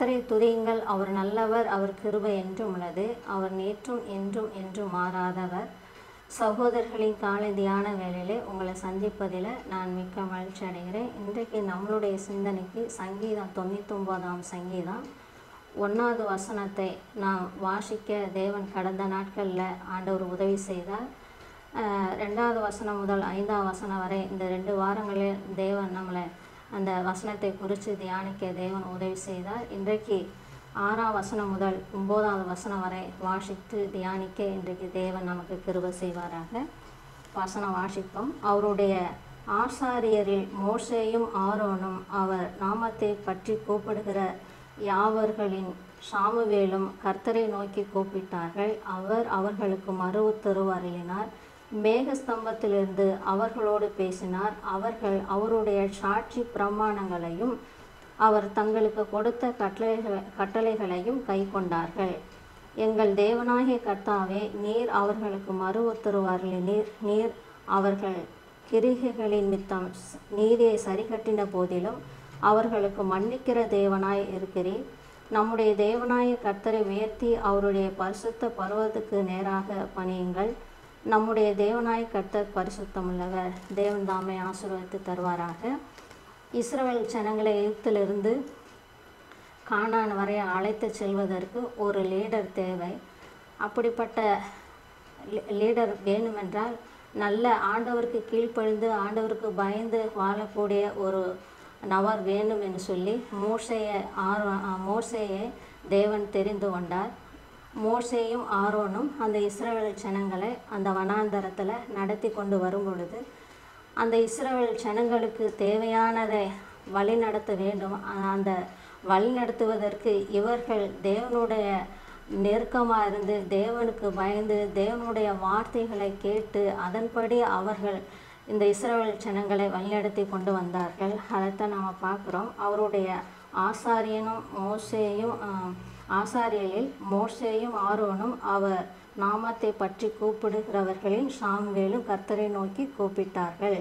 கர்த்தரை துதியுங்கள், அவர் நல்லவர், அவர் கிருபை என்றும் உள்ளது, அவர் நேற்றும் என்றும் என்றும் மாறாதவர். சகோதரர்களின் காலை தியான வேளையிலே உங்களை சந்திப்பதில் நான் மிக்க மகிழ்ச்சி அடைகிறேன். இன்றைக்கு நம்மளுடைய சிந்தனைக்கு சங்கீதம் 99ஆம் சங்கீதம் 1வது வசனத்தை நாம் வாசிக்க தேவன் கடந்த நாட்களில் ஆண்டவர் உதவி செய்தார். 2வது வசனம் முதல் 5ஆம் வசனம் வரை இந்த 2 வாரங்களில் தேவன் நம்மளை அந்த வசனத்தை குறித்து தியானிக்க தேவன் உதவி செய்தார். இன்றைக்கு 6ஆம் வசனம் முதல் 9வது வசனம் வரை வாசித்து தியானிக்க இன்றைக்கு தேவன் நமக்கு கிருபை செய்வாராக. வசனம் வாசிப்போம். அவருடைய ஆசாரியரில் மோசேயும் ஆரோனும் அவர் நாமத்தை பற்றி கூப்பிடுகிற யாவர்களின் சாமுவேலும் கர்த்தரை நோக்கி கூப்பிட்டார்கள். அவர் அவர்களுக்கு மறு உத்தரவு அருளினார். மேகஸ்தம்பத்திலிருந்து அவர்களோடு பேசினார். அவர்கள் அவருடைய சாட்சி பிரமாணங்களையும் அவர் தங்களுக்கு கொடுத்த கட்டளைகளையும் கை கொண்டார்கள். எங்கள் தேவனாகிய கர்த்தாவே, நீர் அவர்களுக்கு மறு உத்தரவு அருளினீர். நீர் அவர்கள் கிரிகைகளின் மித்தம் நீதியை சரிகட்டின போதிலும் அவர்களுக்கு மன்னிக்கிற தேவனாய் இருக்கிறீர். நம்முடைய தேவனாய கர்த்தரை உயர்த்தி அவருடைய பரிசுத்த பர்வதத்துக்கு நேராக பணியுங்கள். நம்முடைய தேவனாய கர்த்தர் பரிசுத்தமுள்ளவர். தேவன் தாமே ஆசீர்வதித்து தருவாராக. இஸ்ரவேல் ஜனங்களை எகிப்திலிருந்து கானான் வரை அழைத்து செல்வதற்கு ஒரு லீடர் தேவை. அப்படிப்பட்ட லீடர் வேண்டுமென்றால் நல்ல ஆண்டவருக்கு கீழ்ப்படிந்து ஆண்டவருக்கு பயந்து வாழக்கூடிய ஒரு நபர் வேண்டும் என்று சொல்லி மோசேயை தேவன் தெரிந்து கொண்டார். மோசேயும் ஆரோனும் அந்த இஸ்ரவேல் ஜனங்களை அந்த வனாந்தரத்தில் நடத்தி கொண்டு வரும் பொழுது அந்த இஸ்ரவேல் ஜனங்களுக்கு தேவையானதை வழி நடத்த வேண்டும். அந்த வழி நடத்துவதற்கு இவர்கள் தேவனுடைய நெருக்கமாக இருந்து தேவனுக்கு பயந்து தேவனுடைய வார்த்தைகளை கேட்டு அதன்படி அவர்கள் இந்த இஸ்ரவேல் ஜனங்களை வழிநடத்தி கொண்டு வந்தார்கள். அதைத்தான் நாம் பார்க்குறோம். அவருடைய ஆசாரியரில் மோசேயும் ஆரோனும் அவர் நாமத்தை பற்றி கூப்பிடுகிறவர்களின் சாமுவேலும் கர்த்தரை நோக்கி கூப்பிட்டார்கள்.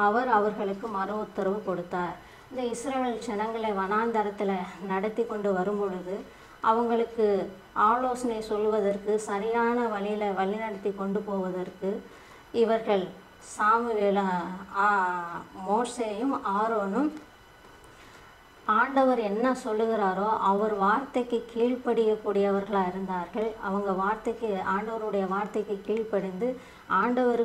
அவர் அவர்களுக்கு மறு உத்தரவு கொடுத்தார். இந்த இஸ்ரவேல் ஜனங்களை வனாந்தரத்தில் நடத்தி கொண்டு வரும் பொழுது அவங்களுக்கு ஆலோசனை சொல்வதற்கு சரியான வழியில் வழிநடத்தி கொண்டு போவதற்கு இவர்கள் மோசேயும் ஆரோனும் ஆண்டவர் என்ன சொல்லுகிறாரோ அவர் வார்த்தைக்கு கீழ்ப்படியக்கூடியவர்களாக இருந்தார்கள். அவங்க ஆண்டவருடைய வார்த்தைக்கு கீழ்ப்படிந்து ஆண்டவர்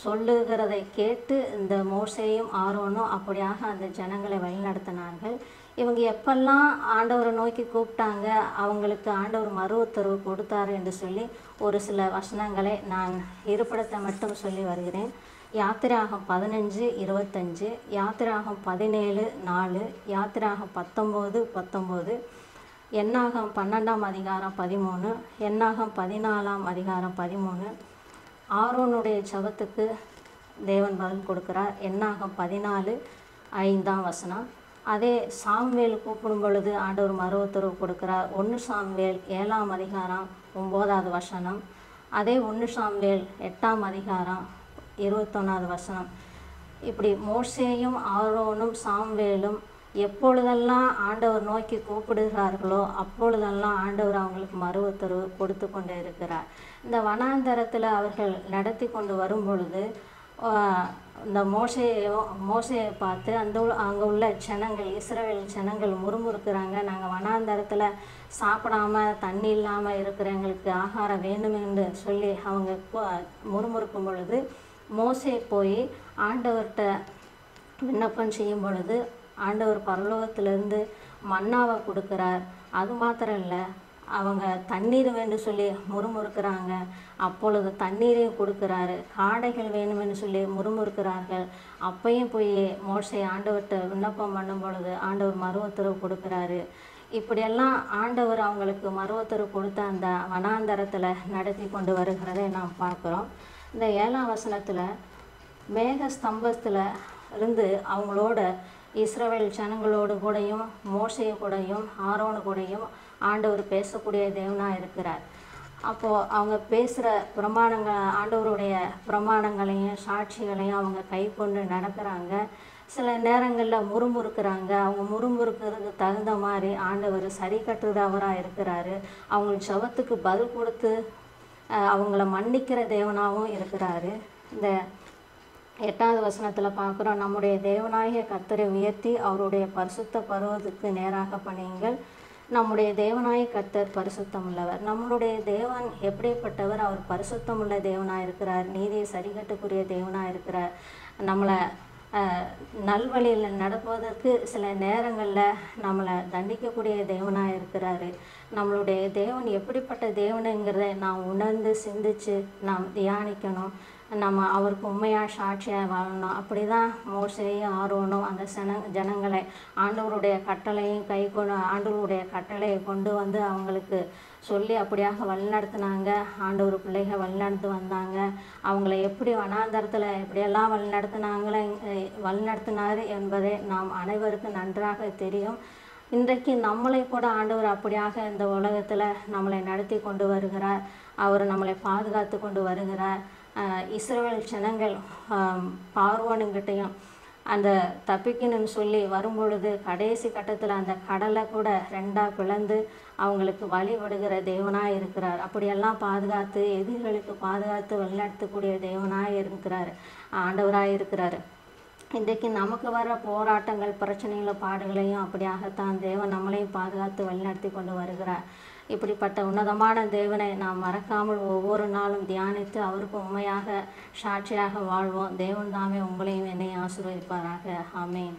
சொல்லுகிறதை கேட்டு இந்த மோசேயும் ஆரோனும் அப்படியாக அந்த ஜனங்களை வழிநடத்தினார்கள். இவங்க எப்பெல்லாம் ஆண்டவரை நோக்கி கூப்பிட்டாங்க அவங்களுக்கு ஆண்டவர் மறு உத்தரவு கொடுத்தாரு என்று சொல்லி ஒரு சில வசனங்களை நான் இருப்பிடத்தை மட்டும் சொல்லி வருகிறேன். யாத்திராகம் 15:25, யாத்திராகம் 17:4, யாத்திராகம் 19:19, என்னாகம் 12ஆம் அதிகாரம் 13, என்னாகம் 14ஆம் அதிகாரம் 13. ஆரோனுடைய ஜெபத்துக்கு தேவன் பதில் கொடுக்கிறார். என்னாகம் 14:5ஆம் வசனம். அதே சாமுவேல் கூப்பிடும் பொழுது ஆண்டவர் மறு உத்தரவு கொடுக்கிறார். 1 சாமுவேல் 7ஆம் அதிகாரம் 9வது வசனம். அதே 1 சாமுவேல் 8ஆம் அதிகாரம் 21வது வசனம். இப்படி மோசேயும் ஆரோனும் சாமுவேலும் எப்பொழுதெல்லாம் ஆண்டவர் நோக்கி கூப்பிடுகிறார்களோ அப்பொழுதெல்லாம் ஆண்டவர் அவங்களுக்கு மறு உத்தரவு கொடுத்து கொண்டே இருக்கிறார். இந்த வனாந்தரத்தில் அவர்கள் நடத்தி கொண்டு வரும் பொழுது இந்த மோசேயை பார்த்து அங்கே உள்ள ஜனங்கள் இஸ்ரவேல் ஜனங்கள் முறுமுறுக்கிறாங்க. நாங்கள் வனாந்தரத்தில் சாப்பிடாம தண்ணி இல்லாமல் இருக்கிற எங்களுக்கு ஆகாரம் வேணும் என்று சொல்லி அவங்க முறுமுறுக்கும் பொழுது மோசே போய் ஆண்டவர்கிட்ட விண்ணப்பம் செய்யும் பொழுது ஆண்டவர் பரலோகத்திலிருந்து மன்னாவை கொடுக்குறார். அது மாத்திரம் இல்லை, அவங்க தண்ணீர் வேண்டும் சொல்லி முறுமுறுக்கிறாங்க. அப்பொழுது தண்ணீரையும் கொடுக்குறாரு. காடைகள் வேணுமென்னு சொல்லி முறுமுறுக்கிறார்கள். அப்பையும் போய் மோசே ஆண்டவர்கிட்ட விண்ணப்பம் பண்ணும் பொழுது ஆண்டவர் மறு உத்தரவு கொடுக்குறாரு. இப்படியெல்லாம் ஆண்டவர் அவங்களுக்கு மறு உத்தரவு கொடுத்த அந்த வனாந்தரத்தில் நடத்தி கொண்டு வருகிறதை நாம் பார்க்குறோம். இந்த 7ஆம் வசனத்தில் மேகஸ்தம்பத்தில் இருந்து அவங்களோட இஸ்ரவேல் ஜனங்களோடு கூடயும் மோசே கூடயும் ஆரோனு கூடயும் ஆண்டவர் பேசக்கூடிய தேவனாக இருக்கிறார். அப்போது அவங்க பேசுகிற ஆண்டவருடைய பிரமாணங்களையும் சாட்சிகளையும் அவங்க கை கொண்டு நடக்கிறாங்க. சில நேரங்களில் முறுமுறுக்கிறாங்க. அவங்க முறுமுறுக்கிறதுக்கு தகுந்த மாதிரி ஆண்டவர் சரி கட்டுறவராக இருக்கிறாரு. அவங்க ஜெபத்துக்கு பதில் கொடுத்து அவங்கள மன்னிக்கிற தேவனாகவும் இருக்கிறாரு. இந்த 8வது வசனத்தில் பார்க்குறோம், நம்முடைய தேவனாகிய கர்த்தரை உயர்த்தி அவருடைய பரிசுத்த பருவத்துக்கு நேராக பணியுங்கள். நம்முடைய தேவனாகிய கர்த்தர் பரிசுத்தம் உள்ளவர். நம்மளுடைய தேவன் எப்படிப்பட்டவர்? அவர் பரிசுத்தமுள்ள தேவனாக இருக்கிறார். நீதியை சரிகட்டுக்குரிய தேவனாக இருக்கிறார். நம்மளை நல்வழியில் நடப்பதற்கு சில நேரங்களில் நம்மளை தண்டிக்கக்கூடிய தேவனாக இருக்கிறாரு. நம்மளுடைய தேவன் எப்படிப்பட்ட தேவனுங்கிறத நாம் உணர்ந்து சிந்தித்து நாம் தியானிக்கணும். நம்ம அவருக்கு உண்மையாக சாட்சியாக வாழணும். அப்படி தான் மோசேயும் ஆரோனும் அந்த ஜனங்களை ஆண்டவருடைய கட்டளையும் ஆண்டவருடைய கட்டளையை கொண்டு வந்து அவங்களுக்கு சொல்லி அப்படியாக வழிநடத்தினாங்க. ஆண்டவர் பிள்ளைகள் வழிநடத்து வந்தாங்க. அவங்கள எப்படி வனாந்தரத்தில் எப்படியெல்லாம் வழிநடத்தினார் என்பதை நாம் அனைவருக்கும் நன்றாக தெரியும். இன்றைக்கு நம்மளை கூட ஆண்டவர் அப்படியாக இந்த உலகத்தில் நம்மளை நடத்தி கொண்டு வருகிறார். அவர் நம்மளை பாதுகாத்து கொண்டு வருகிறார். இஸ்ரவேல் ஜனங்கள் பார்வோனுங்கிட்டையும் அந்த தப்பிக்கணும்னு சொல்லி வரும்பொழுது கடைசி கட்டத்தில் அந்த கடலை கூட 2ஆக பிளந்து அவங்களுக்கு வழி விடுகிற தேவனாக இருக்கிறார். அப்படியெல்லாம் பாதுகாத்து எதிரிகளுக்கு பாதுகாத்து வழிநடத்தக்கூடிய தேவனாக இருக்கிறார், ஆண்டவராக இருக்கிறார். இன்றைக்கு நமக்கு வர போராட்டங்கள், பிரச்சனைகள், பாடுகளையும் அப்படியாகத்தான் தேவன் நம்மளையும் பாதுகாத்து வழிநடத்தி கொண்டு வருகிறார். இப்படிப்பட்ட உன்னதமான தேவனை நாம் மறக்காமல் ஒவ்வொரு நாளும் தியானித்து அவருக்கு உண்மையாக சாட்சியாக வாழ்வோம். தேவன் தாமே உங்களையும் என்னை ஆசீர்வதிப்பாராக. ஆமென்.